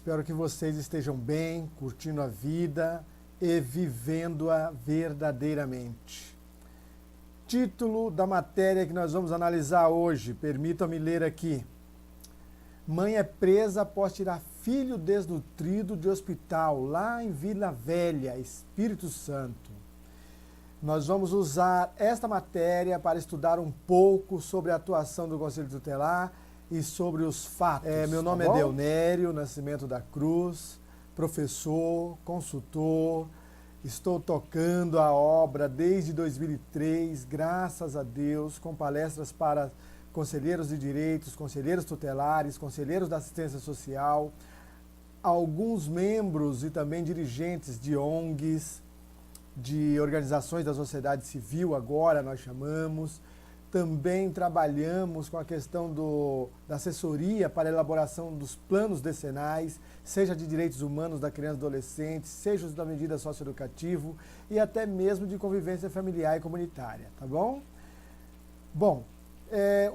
Espero que vocês estejam bem, curtindo a vida e vivendo-a verdadeiramente. Título da matéria que nós vamos analisar hoje, permitam-me ler aqui. Mãe é presa após tirar filho desnutrido de hospital, lá em Vila Velha, Espírito Santo. Nós vamos usar esta matéria para estudar um pouco sobre a atuação do Conselho Tutelar e sobre os fatos. Meu nome é Deonério Nascimento da Cruz, professor, consultor. Estou tocando a obra desde 2003, graças a Deus, com palestras para conselheiros de direitos, conselheiros tutelares, conselheiros da assistência social, alguns membros e também dirigentes de ONGs, de organizações da sociedade civil, agora nós chamamos. Também trabalhamos com a questão da assessoria para a elaboração dos planos decenais, seja de direitos humanos da criança e adolescente, seja os da medida socioeducativa e até mesmo de convivência familiar e comunitária, tá bom? Bom,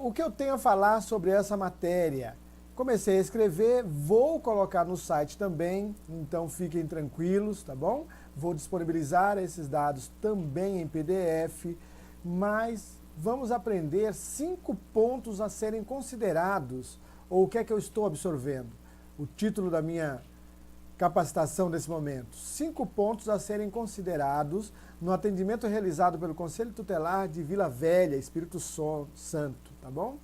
o que eu tenho a falar sobre essa matéria? Comecei a escrever, vou colocar no site também, então fiquem tranquilos, tá bom? Vou disponibilizar esses dados também em PDF, mas vamos aprender 5 pontos a serem considerados, ou o que é que eu estou absorvendo? O título da minha capacitação desse momento. 5 pontos a serem considerados no atendimento realizado pelo Conselho Tutelar de Vila Velha, Espírito Santo, tá bom?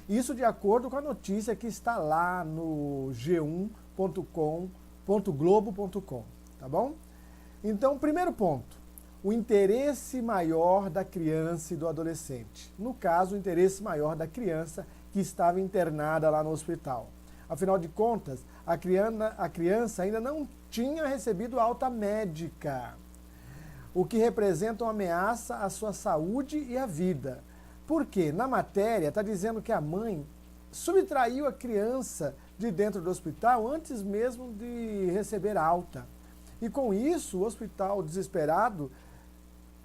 Isso de acordo com a notícia que está lá no g1.com.globo.com, tá bom? Então, primeiro ponto. O interesse maior da criança e do adolescente. No caso, o interesse maior da criança que estava internada lá no hospital. Afinal de contas, a criança ainda não tinha recebido alta médica, o que representa uma ameaça à sua saúde e à vida. Por quê? Na matéria está dizendo que a mãe subtraiu a criança de dentro do hospital antes mesmo de receber alta. E com isso, o hospital, desesperado,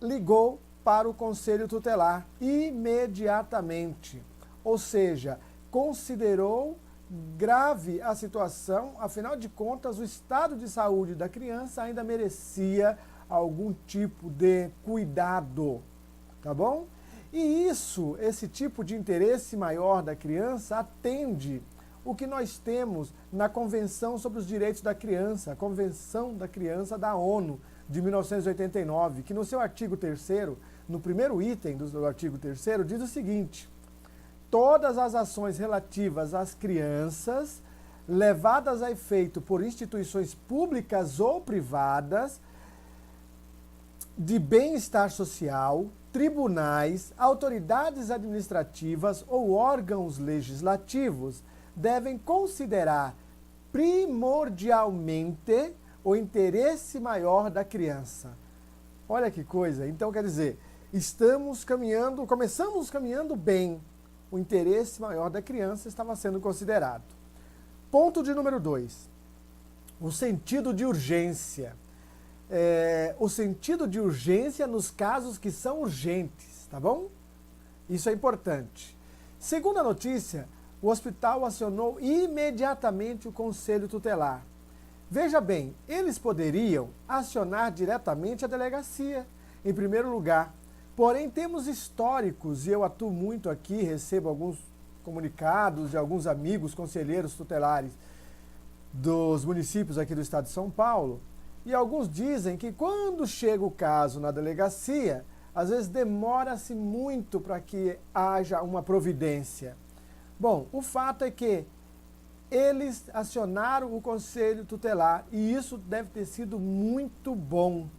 ligou para o Conselho Tutelar imediatamente. Ou seja, considerou grave a situação, afinal de contas, o estado de saúde da criança ainda merecia algum tipo de cuidado, tá bom? E esse tipo de interesse maior da criança atende o que nós temos na Convenção sobre os Direitos da Criança, a Convenção da Criança da ONU, de 1989, que no seu artigo 3º, no primeiro item do artigo 3º, diz o seguinte: todas as ações relativas às crianças, levadas a efeito por instituições públicas ou privadas, de bem-estar social, tribunais, autoridades administrativas ou órgãos legislativos, devem considerar primordialmente o interesse maior da criança. Olha que coisa. Então, quer dizer, começamos caminhando bem. O interesse maior da criança estava sendo considerado. Ponto de número 2. O sentido de urgência. O sentido de urgência nos casos que são urgentes, tá bom? Isso é importante. Segundo a notícia, o hospital acionou imediatamente o Conselho Tutelar. Veja bem, eles poderiam acionar diretamente a delegacia, em primeiro lugar. Porém, temos históricos, e eu atuo muito aqui, recebo alguns comunicados de alguns amigos conselheiros tutelares dos municípios aqui do estado de São Paulo, e alguns dizem que quando chega o caso na delegacia, às vezes demora-se muito para que haja uma providência. Bom, o fato é que eles acionaram o Conselho Tutelar e isso deve ter sido muito bom,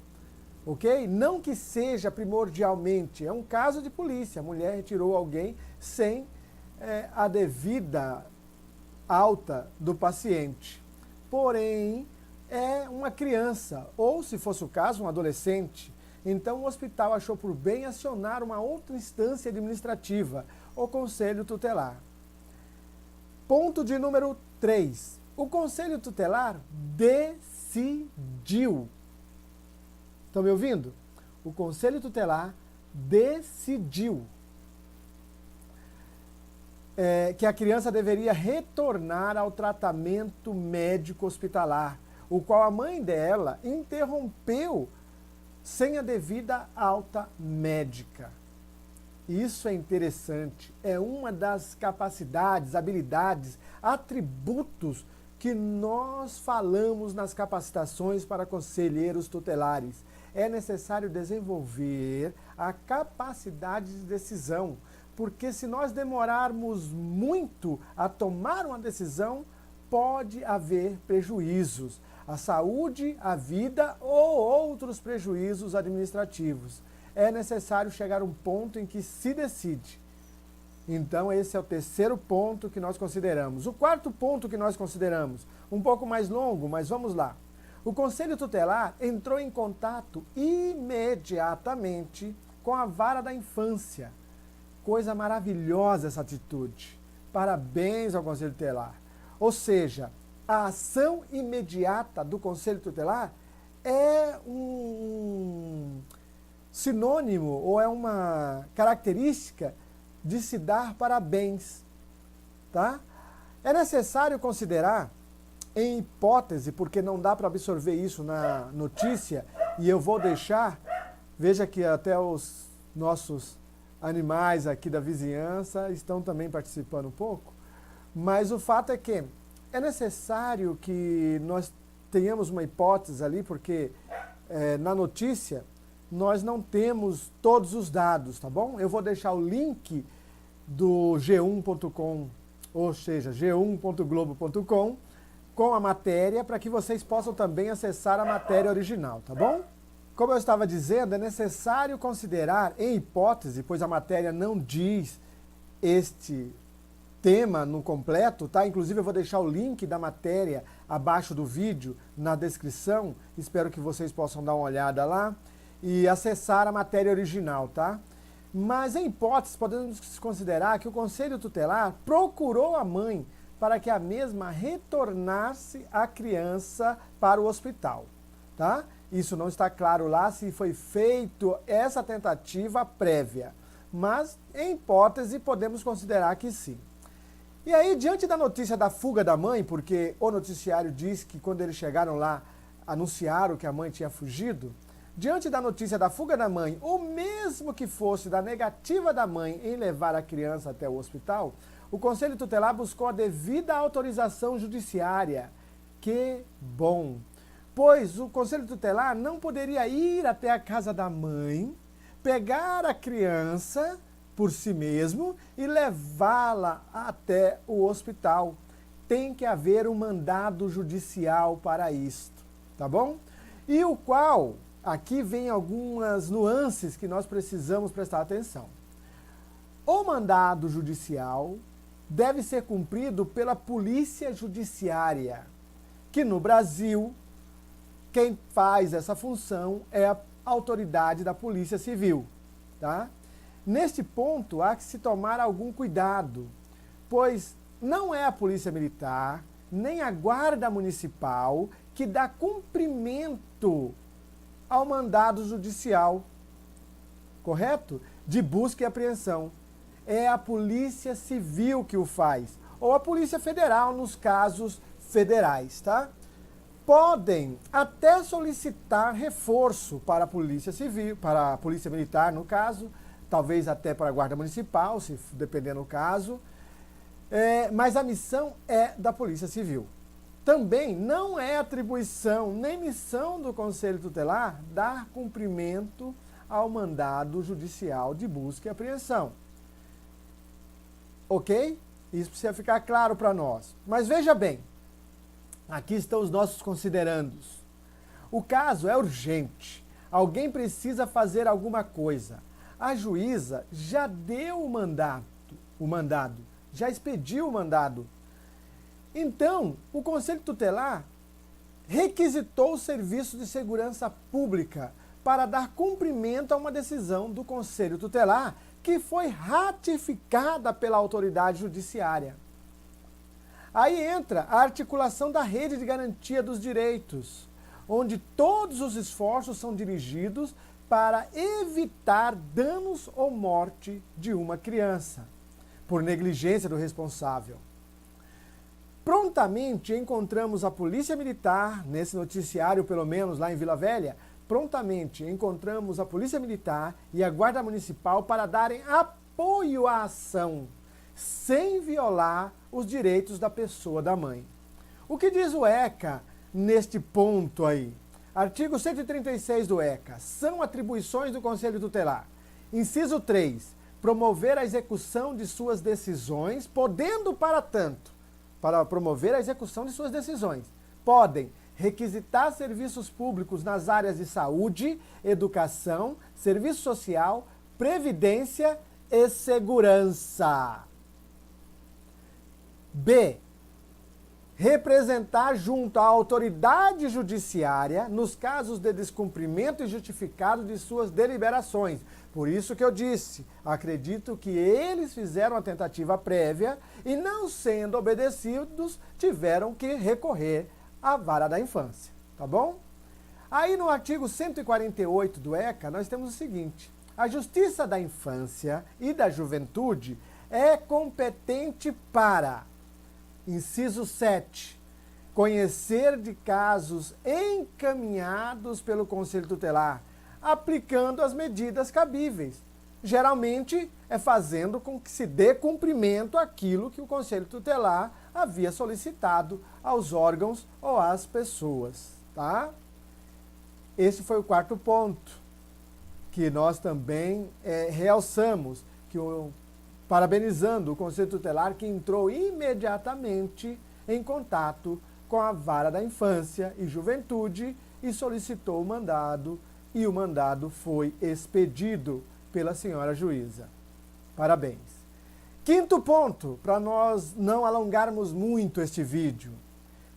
ok? Não que seja primordialmente, é um caso de polícia, a mulher retirou alguém sem a devida alta do paciente. Porém, é uma criança, ou se fosse o caso, um adolescente. Então o hospital achou por bem acionar uma outra instância administrativa, o Conselho Tutelar. Ponto de número 3. O Conselho Tutelar decidiu. Estão me ouvindo? O Conselho Tutelar decidiu que a criança deveria retornar ao tratamento médico hospitalar, o qual a mãe dela interrompeu sem a devida alta médica. Isso é interessante, é uma das capacidades, habilidades, atributos que nós falamos nas capacitações para conselheiros tutelares. É necessário desenvolver a capacidade de decisão, porque se nós demorarmos muito a tomar uma decisão, pode haver prejuízos à saúde, à vida ou outros prejuízos administrativos. É necessário chegar a um ponto em que se decide. Então, esse é o terceiro ponto que nós consideramos. O quarto ponto que nós consideramos, um pouco mais longo, mas vamos lá. O Conselho Tutelar entrou em contato imediatamente com a vara da infância. Coisa maravilhosa essa atitude. Parabéns ao Conselho Tutelar. Ou seja, a ação imediata do Conselho Tutelar é um sinônimo ou é uma característica de se dar parabéns, tá? É necessário considerar, em hipótese, porque não dá para absorver isso na notícia, e eu vou deixar, veja que até os nossos animais aqui da vizinhança estão também participando um pouco, mas o fato é que é necessário que nós tenhamos uma hipótese ali, porque na notícia nós não temos todos os dados, tá bom? Eu vou deixar o link do g1.com, ou seja, g1.globo.com, com a matéria, para que vocês possam também acessar a matéria original, tá bom? Como eu estava dizendo, é necessário considerar, em hipótese, pois a matéria não diz este tema no completo, tá? Inclusive eu vou deixar o link da matéria abaixo do vídeo, na descrição, espero que vocês possam dar uma olhada lá e acessar a matéria original, tá? Mas, em hipótese, podemos considerar que o Conselho Tutelar procurou a mãe para que a mesma retornasse a criança para o hospital, tá? Isso não está claro lá se foi feito essa tentativa prévia, mas, em hipótese, podemos considerar que sim. E aí, diante da notícia da fuga da mãe, porque o noticiário diz que quando eles chegaram lá, anunciaram que a mãe tinha fugido, diante da notícia da fuga da mãe, ou mesmo que fosse da negativa da mãe em levar a criança até o hospital, o Conselho Tutelar buscou a devida autorização judiciária. Que bom! Pois o Conselho Tutelar não poderia ir até a casa da mãe, pegar a criança por si mesmo e levá-la até o hospital. Tem que haver um mandado judicial para isto, tá bom? E o qual... Aqui vem algumas nuances que nós precisamos prestar atenção. O mandado judicial deve ser cumprido pela Polícia Judiciária, que no Brasil, quem faz essa função é a autoridade da Polícia Civil, tá? Neste ponto, há que se tomar algum cuidado, pois não é a Polícia Militar, nem a Guarda Municipal que dá cumprimento ao mandado judicial, correto? De busca e apreensão. É a Polícia Civil que o faz, ou a Polícia Federal nos casos federais, tá? Podem até solicitar reforço para a Polícia Civil, para a Polícia Militar, no caso, talvez até para a Guarda Municipal, se dependendo do caso, mas a missão é da Polícia Civil. Também não é atribuição nem missão do Conselho Tutelar dar cumprimento ao mandado judicial de busca e apreensão. Ok? Isso precisa ficar claro para nós. Mas veja bem, aqui estão os nossos considerandos. O caso é urgente. Alguém precisa fazer alguma coisa. A juíza já deu o mandado, já expediu o mandado. Então, o Conselho Tutelar requisitou o Serviço de Segurança Pública para dar cumprimento a uma decisão do Conselho Tutelar que foi ratificada pela autoridade judiciária. Aí entra a articulação da rede de garantia dos direitos, onde todos os esforços são dirigidos para evitar danos ou morte de uma criança. por negligência do responsável. Prontamente encontramos a Polícia Militar, nesse noticiário pelo menos lá em Vila Velha, prontamente encontramos a Polícia Militar e a Guarda Municipal para darem apoio à ação, sem violar os direitos da pessoa da mãe. O que diz o ECA neste ponto aí? Artigo 136 do ECA. São atribuições do Conselho Tutelar. Inciso 3. Promover a execução de suas decisões, podendo, para tanto, para promover a execução de suas decisões, podem requisitar serviços públicos nas áreas de saúde, educação, serviço social, previdência e segurança. B. Representar junto à autoridade judiciária nos casos de descumprimento injustificado de suas deliberações. Por isso que eu disse, acredito que eles fizeram a tentativa prévia e, não sendo obedecidos, tiveram que recorrer à vara da infância, tá bom? Aí no artigo 148 do ECA, nós temos o seguinte: a Justiça da Infância e da Juventude é competente para... Inciso 7. Conhecer de casos encaminhados pelo Conselho Tutelar, aplicando as medidas cabíveis. Geralmente é fazendo com que se dê cumprimento àquilo que o Conselho Tutelar havia solicitado aos órgãos ou às pessoas, tá? Esse foi o quarto ponto, que nós também realçamos, parabenizando o Conselho Tutelar, que entrou imediatamente em contato com a Vara da Infância e Juventude e solicitou o mandado, e o mandado foi expedido pela senhora juíza. Parabéns. Quinto ponto, para nós não alongarmos muito este vídeo.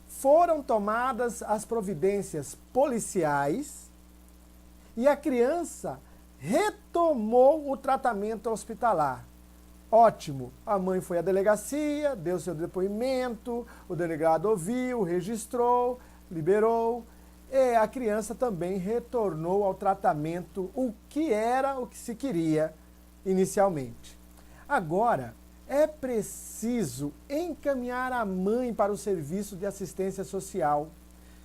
Foram tomadas as providências policiais e a criança retomou o tratamento hospitalar. Ótimo, a mãe foi à delegacia, deu seu depoimento, o delegado ouviu, registrou, liberou, e a criança também retornou ao tratamento, o que era o que se queria inicialmente. Agora, é preciso encaminhar a mãe para o serviço de assistência social.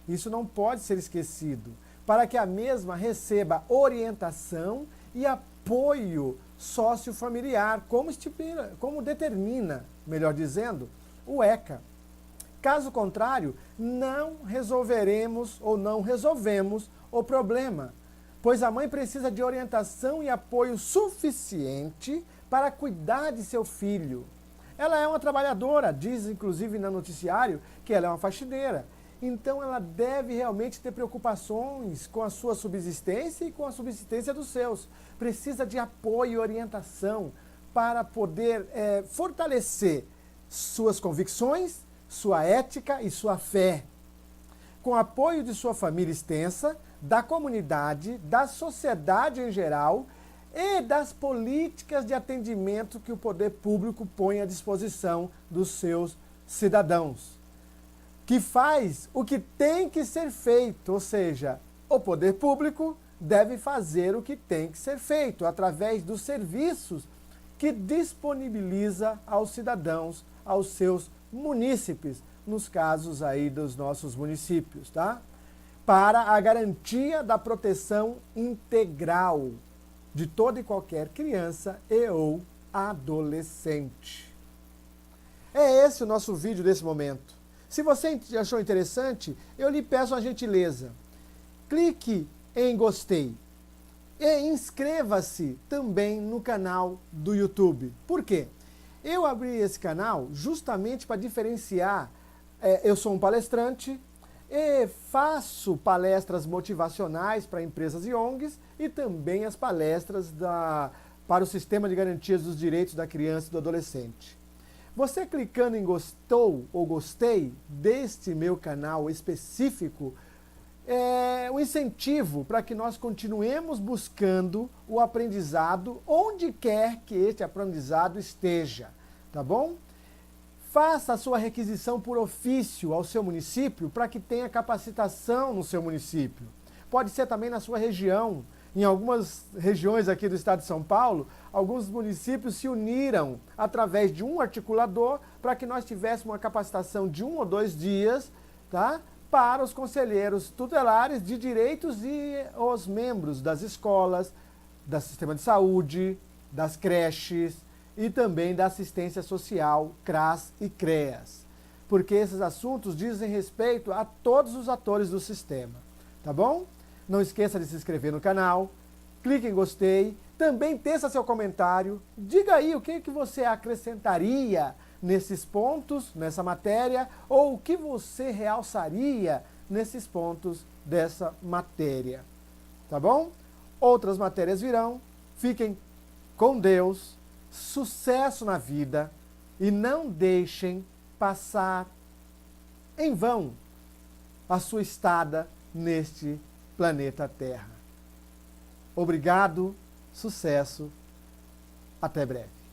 Isso não pode ser esquecido, para que a mesma receba orientação e apoio sociofamiliar, como determina, melhor dizendo, o ECA. Caso contrário, não resolveremos ou não resolvemos o problema, pois a mãe precisa de orientação e apoio suficiente para cuidar de seu filho. Ela é uma trabalhadora, diz inclusive no noticiário que ela é uma faxineira. Então ela deve realmente ter preocupações com a sua subsistência e com a subsistência dos seus. Precisa de apoio e orientação para poder fortalecer suas convicções, sua ética e sua fé. Com apoio de sua família extensa, da comunidade, da sociedade em geral e das políticas de atendimento que o poder público põe à disposição dos seus cidadãos. Que faz o que tem que ser feito, ou seja, o poder público deve fazer o que tem que ser feito através dos serviços que disponibiliza aos cidadãos, aos seus munícipes, nos casos aí dos nossos municípios, tá? Para a garantia da proteção integral de toda e qualquer criança e ou adolescente. É esse o nosso vídeo desse momento. Se você achou interessante, eu lhe peço a gentileza. Clique em gostei e inscreva-se também no canal do YouTube. Por quê? Eu abri esse canal justamente para diferenciar. Eu sou um palestrante e faço palestras motivacionais para empresas e ONGs e também as palestras para o Sistema de Garantias dos Direitos da Criança e do Adolescente. Você clicando em gostou ou gostei deste meu canal específico é um incentivo para que nós continuemos buscando o aprendizado onde quer que este aprendizado esteja, tá bom? Faça a sua requisição por ofício ao seu município para que tenha capacitação no seu município. Pode ser também na sua região. Em algumas regiões aqui do estado de São Paulo, alguns municípios se uniram através de um articulador para que nós tivéssemos uma capacitação de 1 ou 2 dias, tá? Para os conselheiros tutelares de direitos e os membros das escolas, do sistema de saúde, das creches e também da assistência social, CRAS e CREAS. Porque esses assuntos dizem respeito a todos os atores do sistema, tá bom? Não esqueça de se inscrever no canal, clique em gostei, também teça seu comentário, diga aí o que você acrescentaria nesses pontos, nessa matéria, ou o que você realçaria nesses pontos dessa matéria, tá bom? Outras matérias virão, fiquem com Deus, sucesso na vida e não deixem passar em vão a sua estada neste planeta Terra. Obrigado, sucesso, até breve.